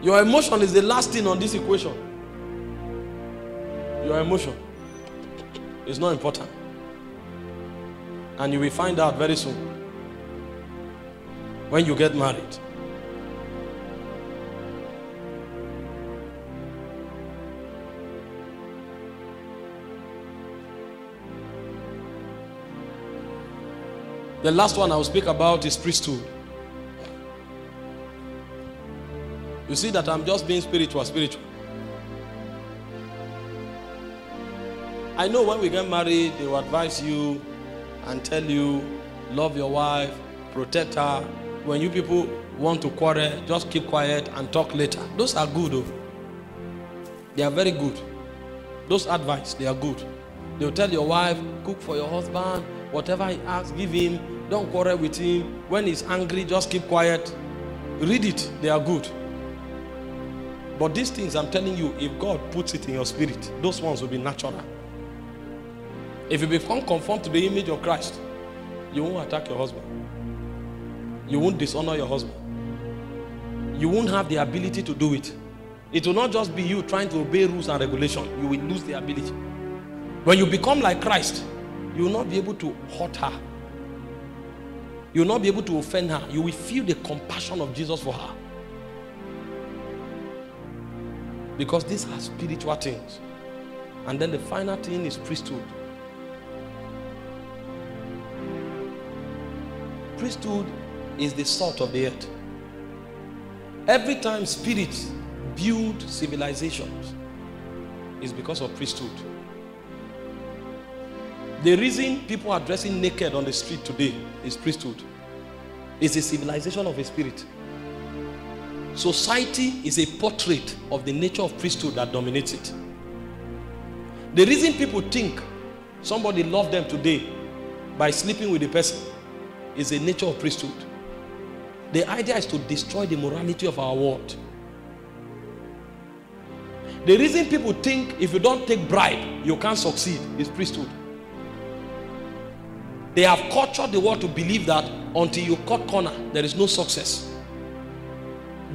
Your emotion is the last thing on this equation. Your emotion is not important. And you will find out very soon when you get married. The last one I will speak about is priesthood. You see that I'm just being spiritual. I know when we get married, they will advise you and tell you, love your wife, protect her. When you people want to quarrel, just keep quiet and talk later. Those are good, though. They are very good. Those advice, they are good. They'll tell your wife, cook for your husband, whatever he asks, give him. Don't quarrel with him. When he's angry, just keep quiet. Read it, they are good. But these things, I'm telling you, if God puts it in your spirit, those ones will be natural. If you become conformed to the image of Christ, you won't attack your husband. You won't dishonor your husband. You won't have the ability to do it. It will not just be you trying to obey rules and regulations. You will lose the ability. When you become like Christ, you will not be able to hurt her. You will not be able to offend her. You will feel the compassion of Jesus for her. Because these are spiritual things. And then the final thing is priesthood. Priesthood is the salt of the earth. Every time spirits build civilizations, it's because of priesthood. The reason people are dressing naked on the street today is priesthood. It's a civilization of a spirit. Society is a portrait of the nature of priesthood that dominates it. The reason people think somebody loved them today by sleeping with the person is the nature of priesthood. The idea is to destroy the morality of our world. The reason people think if you don't take bribe, you can't succeed is priesthood. They have cultured the world to believe that until you cut corner, there is no success.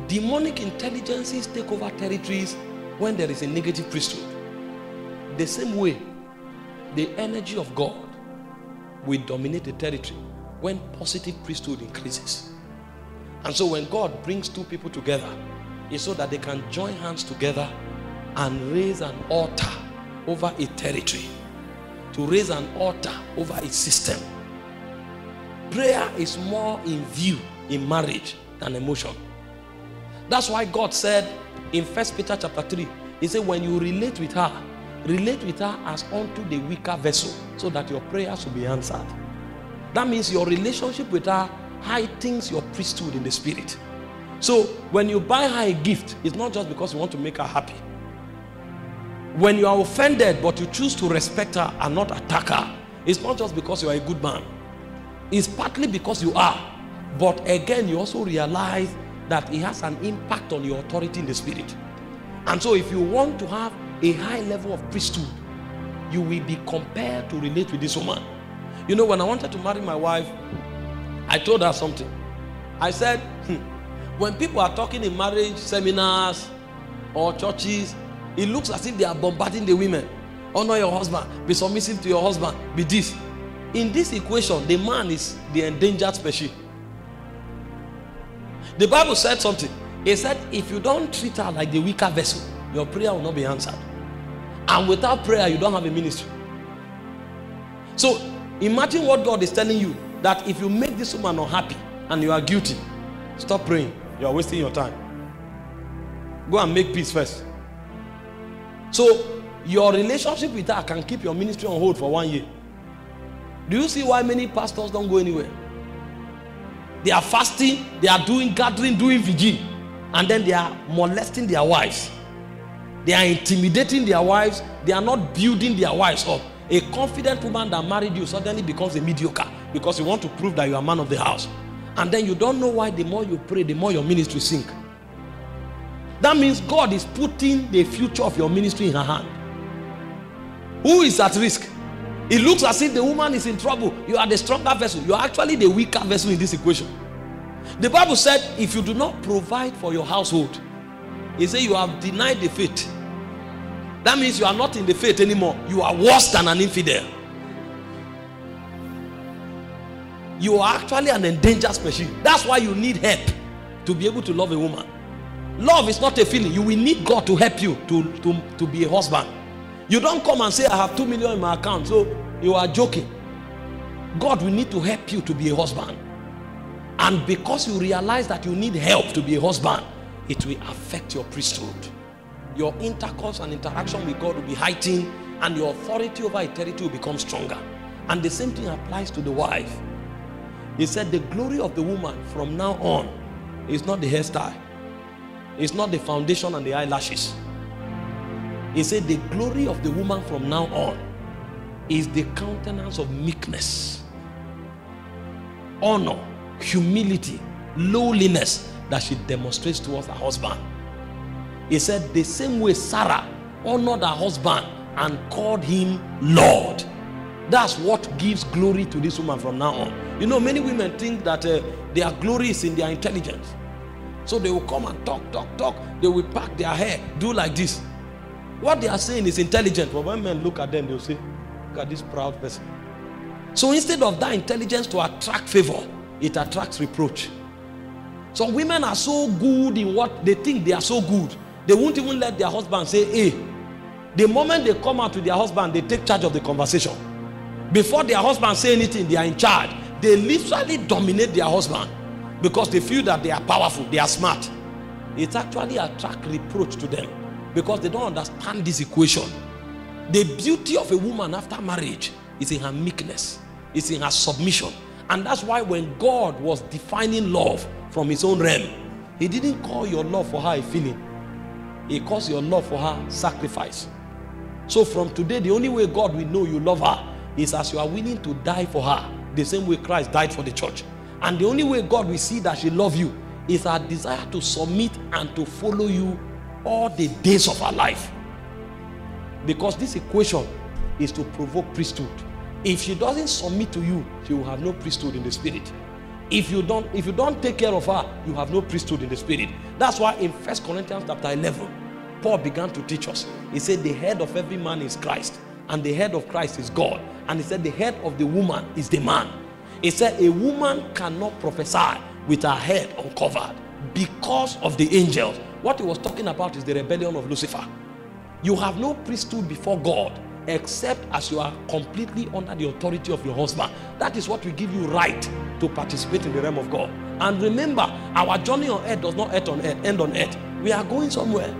Demonic intelligences take over territories when there is a negative priesthood. The same way, the energy of God will dominate the territory when positive priesthood increases. And so when God brings two people together, it's so that they can join hands together and raise an altar over a territory, to raise an altar over a system. Prayer is more in view in marriage than emotion. That's why God said in 1 Peter chapter 3, he said when you relate with her as unto the weaker vessel, so that your prayers will be answered. That means your relationship with her heightens your priesthood in the spirit. So when you buy her a gift, it's not just because you want to make her happy. When you are offended but you choose to respect her and not attack her, it's not just because you are a good man. It's partly because you are. But again, you also realize that it has an impact on your authority in the spirit. And so if you want to have a high level of priesthood, you will be compelled to relate with this woman. You know, when I wanted to marry my wife, I told her something. I said, when people are talking in marriage seminars or churches, it looks as if they are bombarding the women. Honor your husband, be submissive to your husband, be this. In this equation, the man is the endangered species. The Bible said something. It said, if you don't treat her like the weaker vessel, your prayer will not be answered. And without prayer, you don't have a ministry. So imagine what God is telling you, that if you make this woman unhappy and you are guilty, stop praying. You are wasting your time. Go and make peace first. So your relationship with her can keep your ministry on hold for 1 year. Do you see why many pastors don't go anywhere? They are fasting, they are doing gathering, doing vigil, and then they are molesting their wives. They are intimidating their wives. They are not building their wives up. A confident woman that married you suddenly becomes a mediocre because you want to prove that you are a man of the house. And then you don't know why the more you pray, the more your ministry sink. That means God is putting the future of your ministry in her hand. Who is at risk? It looks as if the woman is in trouble. You are the stronger vessel. You are actually the weaker vessel in this equation. The Bible said, if you do not provide for your household, He said, you have denied the faith. That means you are not in the faith anymore. You are worse than an infidel. You are actually an endangered species. That's why you need help to be able to love a woman. Love is not a feeling. You will need God to help you to be a husband. You don't come and say, I have 2 million in my account, so you are joking. God will need to help you to be a husband. And because you realize that you need help to be a husband, it will affect your priesthood. Your intercourse and interaction with God will be heightened, and your authority over eternity will become stronger. And the same thing applies to the wife. He said the glory of the woman from now on is not the hairstyle. It's not the foundation and the eyelashes. He said the glory of the woman from now on is the countenance of meekness, honor, humility, lowliness that she demonstrates towards her husband. He said the same way Sarah honored her husband and called him Lord. That's what gives glory to this woman from now on. You know, many women think that their glory is in their intelligence. So they will come and talk. They will pack their hair, do like this. What they are saying is intelligent. But when men look at them, they will say, look at this proud person. So instead of that intelligence to attract favor, it attracts reproach. So women are so good in what they think they are so good. They won't even let their husband say, hey. The moment they come out to their husband, they take charge of the conversation. Before their husband say anything, they are in charge. They literally dominate their husband because they feel that they are powerful, they are smart. It actually attracts reproach to them because they don't understand this equation. The beauty of a woman after marriage is in her meekness, it's in her submission. And that's why when God was defining love from his own realm, he didn't call your love for her a feeling. He calls your love for her sacrifice. So from today, the only way God will know you love her is as you are willing to die for her, the same way Christ died for the church. And the only way God will see that she loves you is her desire to submit and to follow you all the days of her life. Because this equation is to provoke priesthood. If she doesn't submit to you, she will have no priesthood in the spirit. If you don't take care of her, you have no priesthood in the spirit. That's why in 1 Corinthians chapter 11, Paul began to teach us. He said the head of every man is Christ, and the head of Christ is God. And he said the head of the woman is the man. He said a woman cannot prophesy with her head uncovered because of the angels. What he was talking about is the rebellion of Lucifer. You have no priesthood before God except as you are completely under the authority of your husband. That is what will give you right to participate in the realm of God. And remember, our journey on earth does not end on earth. We are going somewhere.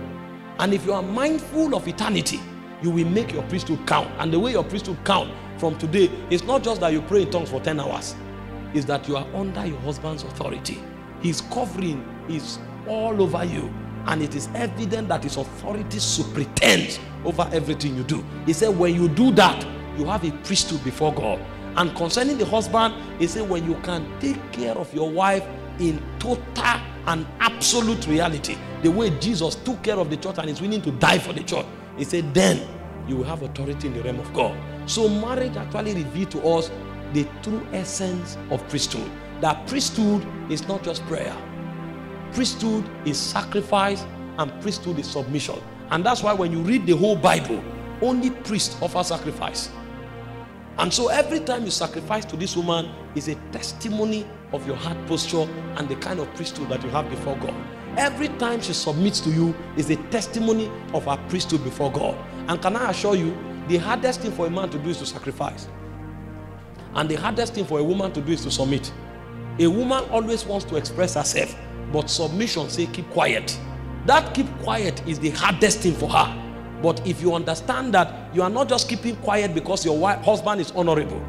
And if you are mindful of eternity, you will make your priesthood count. And the way your priesthood count from today is not just that you pray in tongues for 10 hours. It's that you are under your husband's authority. His covering is all over you. And it is evident that his authority superintends over everything you do. He said when you do that, you have a priesthood before God. And concerning the husband, he said when you can take care of your wife in total and absolute reality, the way Jesus took care of the church and is willing to die for the church, he said then you will have authority in the realm of God. So marriage actually revealed to us the true essence of priesthood. That priesthood is not just prayer. Priesthood is sacrifice, and priesthood is submission. And that's why when you read the whole Bible, only priests offer sacrifice. And so every time you sacrifice to this woman is a testimony of your heart posture and the kind of priesthood that you have before God. Every time she submits to you is a testimony of her priesthood before God. And can I assure you, the hardest thing for a man to do is to sacrifice. And the hardest thing for a woman to do is to submit. A woman always wants to express herself, but submission say keep quiet. That keep quiet is the hardest thing for her. But if you understand that you are not just keeping quiet because your husband is honorable.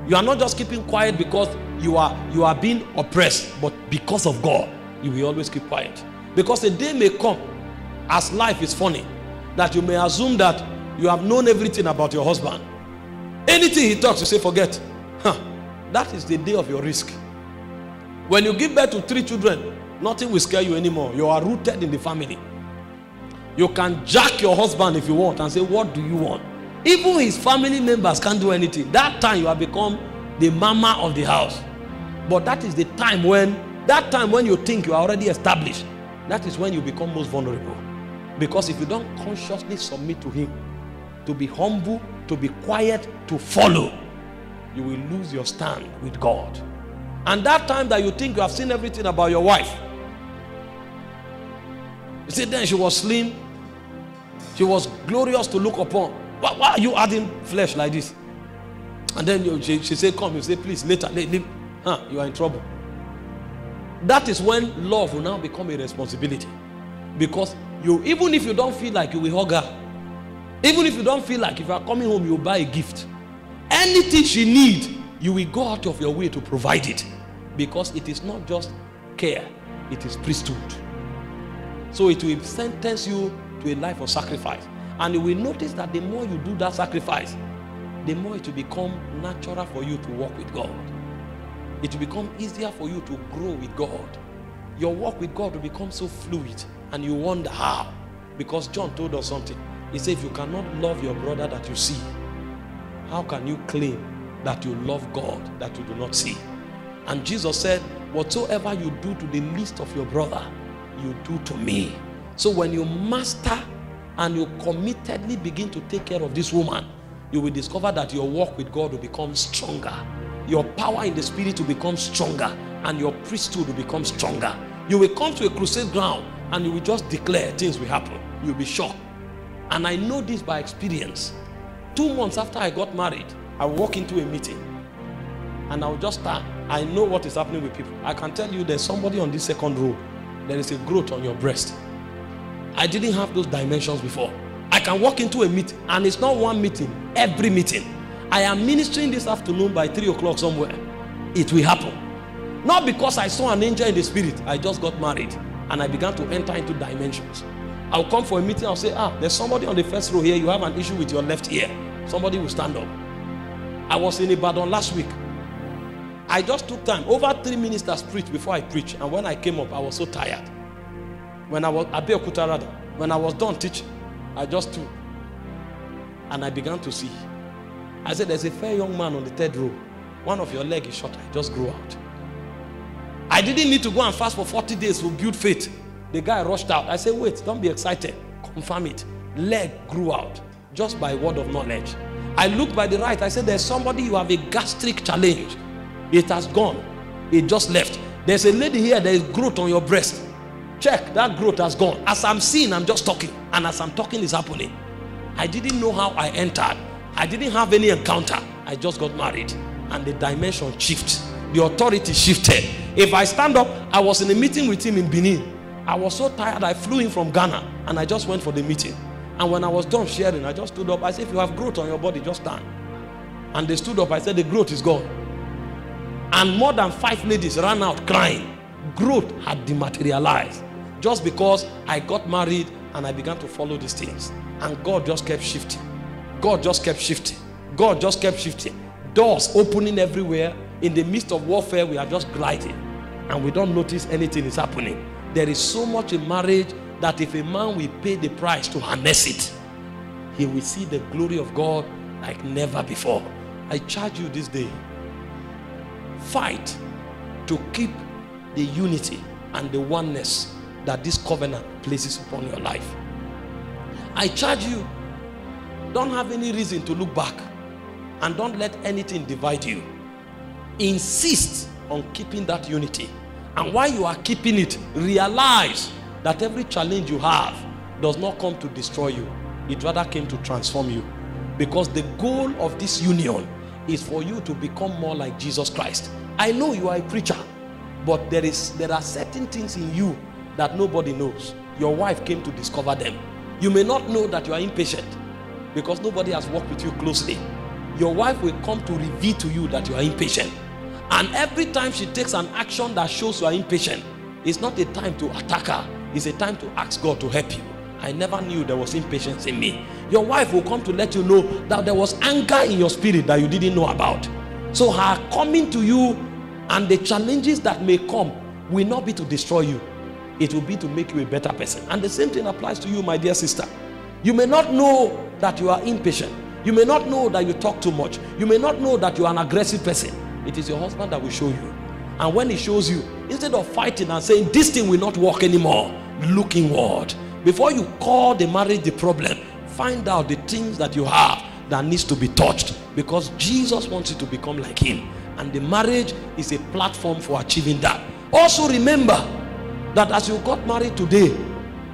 You are not just keeping quiet because you are being oppressed, but because of God, you will always keep quiet. Because a day may come, as life is funny, that you may assume that you have known everything about your husband. Anything he talks, you say forget. That is the day of your risk. When you give birth to 3 children, nothing will scare you anymore. You are rooted in the family. You can jack your husband if you want and say, what do you want? Even his family members can't do anything. That time you have become the mama of the house. But that is the time when you think you are already established. that is when you become most vulnerable. Because if you don't consciously submit to him, to be humble, to be quiet, to follow, you will lose your stand with God. And that time that you think you have seen everything about your wife, you see, then she was slim, she was glorious to look upon. Why are you adding flesh like this? And then she said, come. You say, please, later. You are in trouble. That is when love will now become a responsibility. Because even if you don't feel like you will hug her, even if you don't feel like if you are coming home, you will buy a gift. Anything she needs, you will go out of your way to provide it. Because it is not just care, it is priesthood. So it will sentence you to a life of sacrifice. And you will notice that the more you do that sacrifice, the more it will become natural for you to walk with God. It will become easier for you to grow with God. Your walk with God will become so fluid, and you wonder how. Because John told us something. He said, if you cannot love your brother that you see, how can you claim that you love God that you do not see? And Jesus said, whatsoever you do to the least of your brother, you do to me. So when you master and you committedly begin to take care of this woman, you will discover that your walk with God will become stronger. Your power in the spirit will become stronger, and your priesthood will become stronger. You will come to a crusade ground and you will just declare things will happen. You'll be shocked. And I know this by experience. 2 months after I got married, I walk into a meeting and I'll just start. I know what is happening with people. I can tell you there's somebody on this second row. There is a growth on your breast. I didn't have those dimensions before. I can walk into a meeting, and it's not one meeting, every meeting. I am ministering this afternoon by 3 o'clock somewhere. It will happen. Not because I saw an angel in the spirit. I just got married and I began to enter into dimensions. I'll come for a meeting. I'll say, there's somebody on the first row here. You have an issue with your left ear. Somebody will stand up. I was in Ibadan last week. I just took time. Over 3 ministers preached before I preached. And when I came up, I was so tired. When I was when I was done teaching, I just took and I began to see. I said, there's a fair young man on the 3rd row. One of your leg is shorter. It just grew out. I didn't need to go and fast for 40 days to build faith. The guy rushed out. I said, wait, don't be excited. Confirm it. Leg grew out just by word of knowledge. I looked by the right. I said, there's somebody, you have a gastric challenge. It has gone. It just left. There's a lady here, there is growth on your breast. Check, that growth has gone. As I'm seeing, I'm just talking. And as I'm talking, it's happening. I didn't know how I entered. I didn't have any encounter. I just got married. And the dimension shifted. The authority shifted. If I stand up, I was in a meeting with him in Benin. I was so tired, I flew in from Ghana. And I just went for the meeting. And when I was done sharing, I just stood up. I said, if you have growth on your body, just stand. And they stood up. I said, the growth is gone. And more than 5 ladies ran out crying. Growth had dematerialized. Just because I got married and I began to follow these things. And God just kept shifting. God just kept shifting. God just kept shifting. Doors opening everywhere. In the midst of warfare, we are just gliding. And we don't notice anything is happening. There is so much in marriage that if a man will pay the price to harness it, he will see the glory of God like never before. I charge you this day. Fight to keep the unity and the oneness that this covenant places upon your life. I charge you, don't have any reason to look back, and don't let anything divide you. Insist on keeping that unity. And while you are keeping it, realize that every challenge you have does not come to destroy you. It rather came to transform you. Because the goal of this union is for you to become more like Jesus Christ. I know you are a preacher, but there are certain things in you that nobody knows. Your wife came to discover them. You may not know that you are impatient because nobody has worked with you closely. Your wife will come to reveal to you that you are impatient. And every time she takes an action that shows you are impatient, it's not a time to attack her. It's a time to ask God to help you. I never knew there was impatience in me. Your wife will come to let you know that there was anger in your spirit that you didn't know about. So her coming to you and the challenges that may come will not be to destroy you. It will be to make you a better person. And the same thing applies to you, my dear sister. You may not know that you are impatient. You may not know that you talk too much. You may not know that you are an aggressive person. It is your husband that will show you. And when he shows you, instead of fighting and saying, this thing will not work anymore, look inward. Before you call the marriage the problem, find out the things that you have that needs to be touched, because Jesus wants you to become like him, and the marriage is a platform for achieving that. Also remember that as you got married today,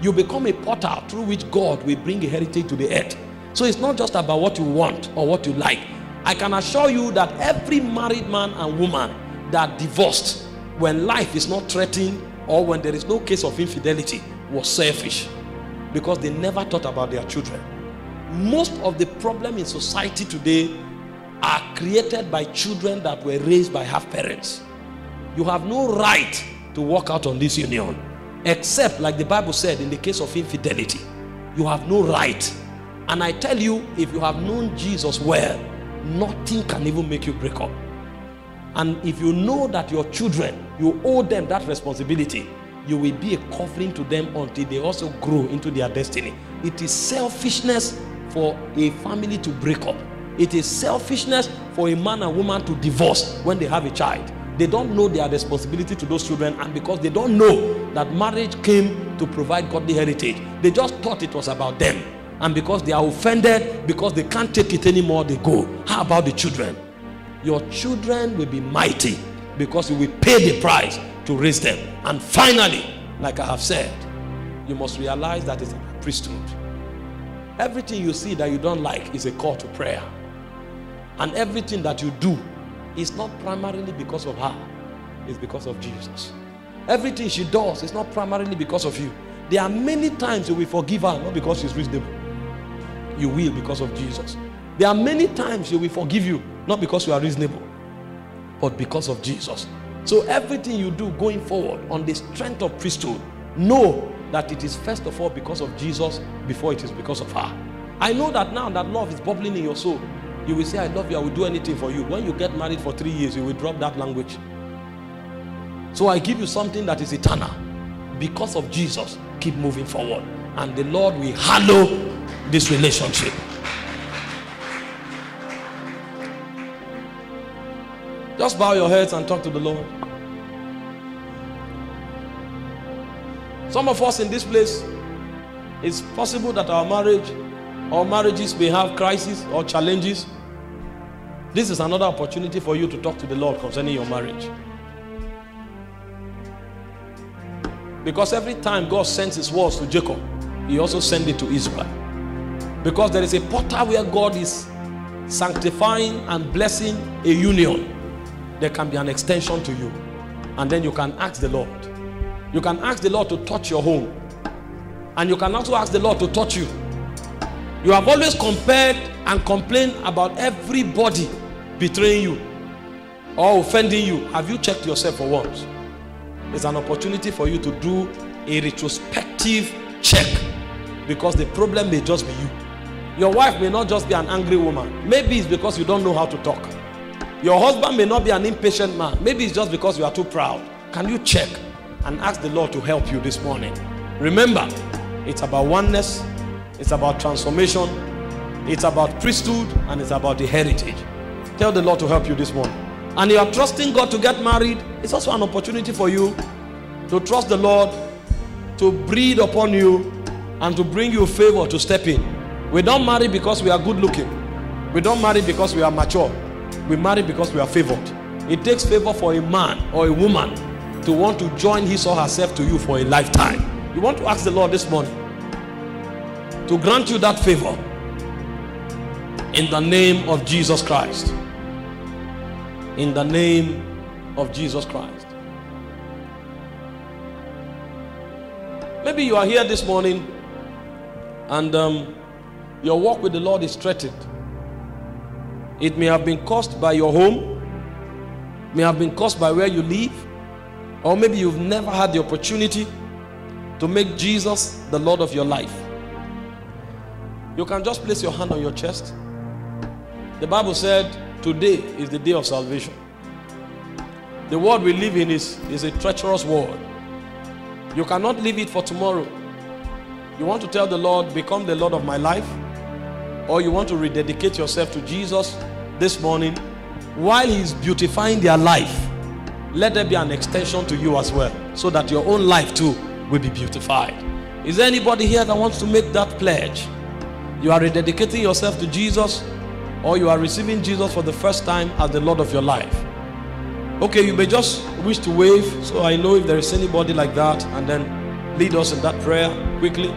you become a portal through which God will bring a heritage to the earth. So it's not just about what you want or what you like. I can assure you that every married man and woman that divorced when life is not threatened or when there is no case of infidelity was selfish, because they never thought about their children. Most of the problem in society today are created by children that were raised by half parents. You have no right to walk out on this union, except, like the Bible said, in the case of infidelity. You have no right. And I tell you, if you have known Jesus well, nothing can even make you break up. And if you know that your children, you owe them that responsibility, you will be a covering to them until they also grow into their destiny. It is selfishness for a family to break up. It is selfishness for a man and woman to divorce when they have a child. They don't know their responsibility to those children, and because they don't know that marriage came to provide godly heritage, they just thought it was about them. And because they are offended, because they can't take it anymore, they go. How about the children? Your children will be mighty because you will pay the price to raise them. And finally, like I have said, you must realize that it's a priesthood. Everything you see that you don't like is a call to prayer. And everything that you do is not primarily because of her, it's because of Jesus. Everything she does is not primarily because of you. There are many times you will forgive her, not because she's reasonable. You will because of Jesus. There are many times she will forgive you, not because you are reasonable, but because of Jesus. So everything you do going forward on the strength of priesthood, know that it is first of all because of Jesus before it is because of her. I know that now that love is bubbling in your soul. You will say, I love you, I will do anything for you. When you get married for 3 years, you will drop that language. So I give you something that is eternal. Because of Jesus, keep moving forward. And the Lord will hallow this relationship. Just bow your heads and talk to the Lord. Some of us in this place, it's possible that our marriages may have crises or challenges. This is another opportunity for you to talk to the Lord concerning your marriage. Because every time God sends his words to Jacob, he also sends it to Israel. Because there is a portal where God is sanctifying and blessing a union. There can be an extension to you. And then you can ask the Lord. You can ask the Lord to touch your home. And you can also ask the Lord to touch you. You have always compared and complained about everybody betraying you or offending you. Have you checked yourself for once? It's an opportunity for you to do a retrospective check, because the problem may just be you. Your wife may not just be an angry woman. Maybe it's because you don't know how to talk. Your husband may not be an impatient man. Maybe it's just because you are too proud. Can you check and ask the Lord to help you this morning? Remember, it's about oneness, it's about transformation, it's about priesthood, and it's about the heritage. Tell the Lord to help you this morning. And you are trusting God to get married. It's also an opportunity for you to trust the Lord to breathe upon you and to bring you favor to step in. We don't marry because we are good looking. We don't marry because we are mature. We marry because we are favored. It takes favor for a man or a woman to want to join his or herself to you for a lifetime. You want to ask the Lord this morning to grant you that favor in the name of Jesus Christ. In the name of Jesus Christ. Maybe you are here this morning and your walk with the Lord is threatened. It may have been caused by your home, may have been caused by where you live, or maybe you've never had the opportunity to make Jesus the Lord of your life. You can just place your hand on your chest. The Bible said today is the day of salvation. The world we live in is a treacherous world. You cannot leave it for tomorrow. You want to tell the Lord, become the Lord of my life, or you want to rededicate yourself to Jesus this morning. While He is beautifying their life, let there be an extension to you as well, so that your own life too will be beautified. Is there anybody here that wants to make that pledge? You are rededicating yourself to Jesus, or you are receiving Jesus for the first time as the Lord of your life. Okay, you may just wish to wave, so I know if there is anybody like that, and then lead us in that prayer quickly.